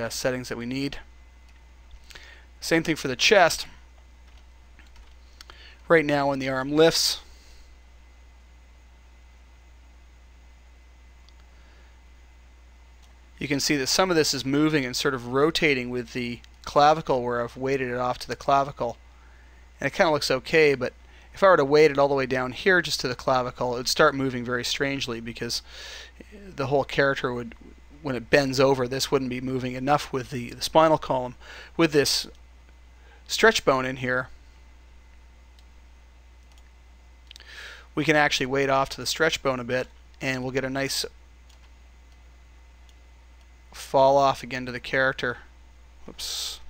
settings that we need. Same thing for the chest. Right now when the arm lifts, you can see that some of this is moving and sort of rotating with the clavicle where I've weighted it off to the clavicle. And it kind of looks okay, but if I were to weight it all the way down here just to the clavicle, it would start moving very strangely because the whole character would, when it bends over, this wouldn't be moving enough with the spinal column. With this stretch bone in here, we can actually weight off to the stretch bone a bit, and we'll get a nice fall off again to the character. Whoops.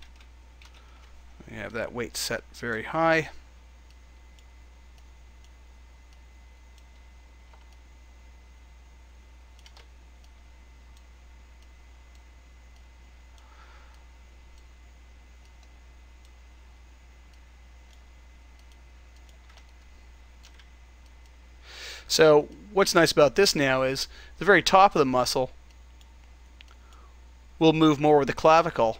We have that weight set very high. So what's nice about this now is the very top of the muscle will move more with the clavicle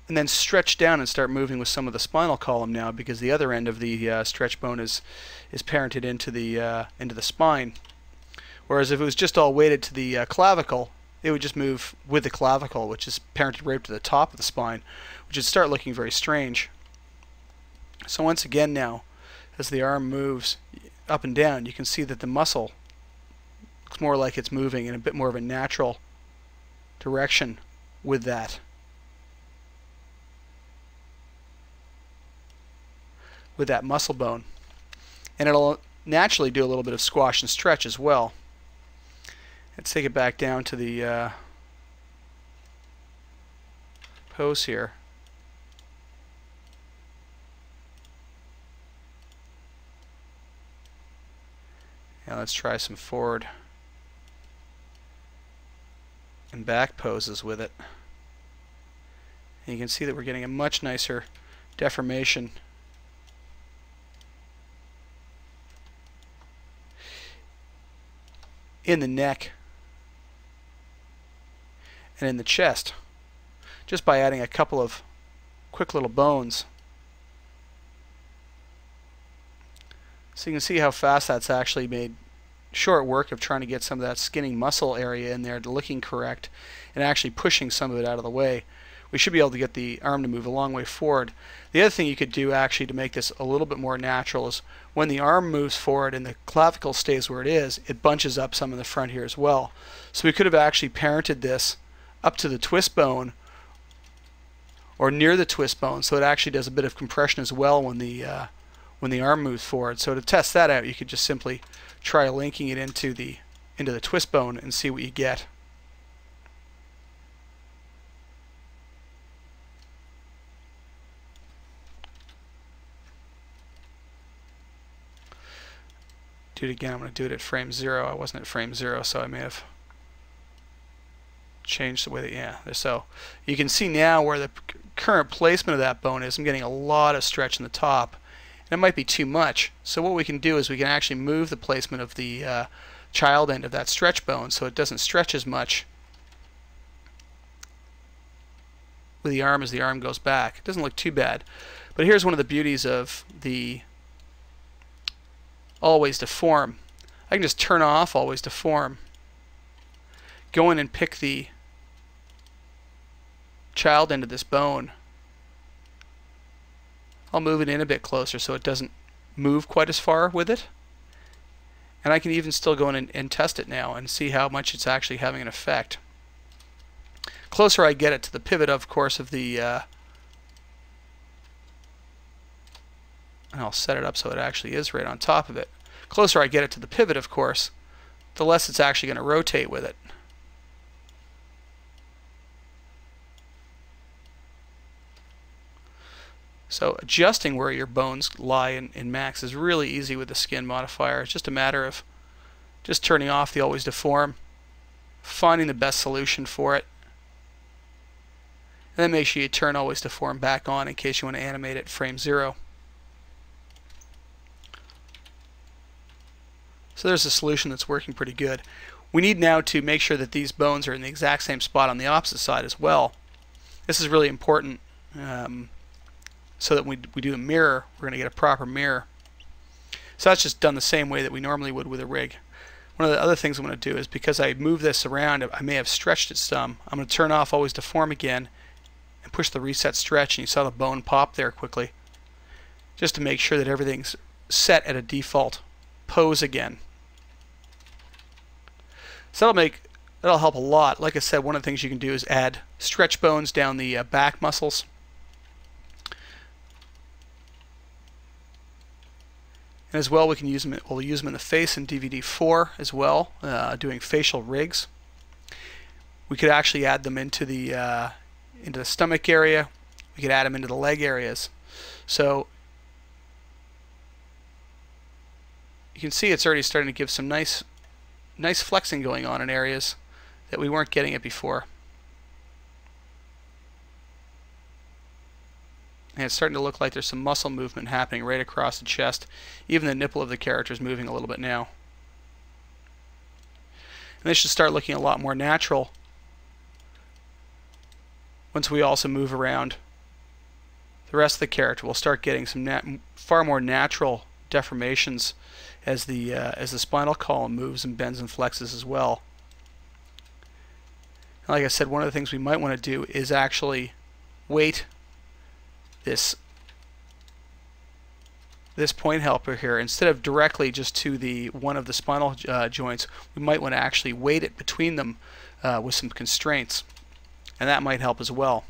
and then stretch down and start moving with some of the spinal column now, because the other end of the stretch bone is parented into the spine. Whereas if it was just all weighted to the clavicle, it would just move with the clavicle, which is parented right to the top of the spine, which would start looking very strange. So once again now, as the arm moves up and down, you can see that the muscle looks more like it's moving in a bit more of a natural direction with that muscle bone. And it'll naturally do a little bit of squash and stretch as well. Let's take it back down to the pose here. Now let's try some forward and back poses with it. And you can see that we're getting a much nicer deformation in the neck and in the chest just by adding a couple of quick little bones. So you can see how fast that's actually made short work of trying to get some of that skinning muscle area in there to looking correct and actually pushing some of it out of the way. We should be able to get the arm to move a long way forward. The other thing you could do actually to make this a little bit more natural is when the arm moves forward and the clavicle stays where it is, it bunches up some in the front here as well. So we could have actually parented this up to the twist bone or near the twist bone, so it actually does a bit of compression as well when the arm moves forward. So to test that out, you could just simply try linking it into the twist bone and see what you get. Do it again. I'm going to do it at frame 0. I wasn't at frame 0, so I may have changed the way that, yeah. So you can see now where the current placement of that bone is. I'm getting a lot of stretch in the top. And it might be too much. So what we can do is we can actually move the placement of the child end of that stretch bone so it doesn't stretch as much with the arm as the arm goes back. It doesn't look too bad. But here's one of the beauties of the always deform. I can just turn off always deform, go in and pick the child end of this bone. I'll move it in a bit closer so it doesn't move quite as far with it. And I can even still go in and test it now and see how much it's actually having an effect. Closer I get it to the pivot, of course, of the and I'll set it up so it actually is right on top of it. Closer I get it to the pivot, of course, the less it's actually going to rotate with it. So adjusting where your bones lie in max is really easy with the skin modifier. It's just a matter of just turning off the always deform, finding the best solution for it, and then make sure you turn always deform back on in case you want to animate it frame 0. So there's a solution that's working pretty good. We need now to make sure that these bones are in the exact same spot on the opposite side as well. This is really important so that when we do a mirror, we're going to get a proper mirror. So that's just done the same way that we normally would with a rig. One of the other things I'm going to do is, because I move this around, I may have stretched it some. I'm going to turn off always deform again and push the reset stretch, and you saw the bone pop there quickly, just to make sure that everything's set at a default pose again. So that'll help a lot. Like I said, one of the things you can do is add stretch bones down the back muscles. And as well, we can use them. We'll use them in the face in DVD4 as well, doing facial rigs. We could actually add them into the stomach area. We could add them into the leg areas. So you can see it's already starting to give some nice flexing going on in areas that we weren't getting it before. And it's starting to look like there's some muscle movement happening right across the chest. Even the nipple of the character is moving a little bit now. And this should start looking a lot more natural once we also move around the rest of the character. We'll start getting some far more natural deformations as the spinal column moves and bends and flexes as well. And like I said, one of the things we might want to do is actually weight this point helper here. Instead of directly just to one of the spinal joints, we might want to actually weight it between them with some constraints, and that might help as well.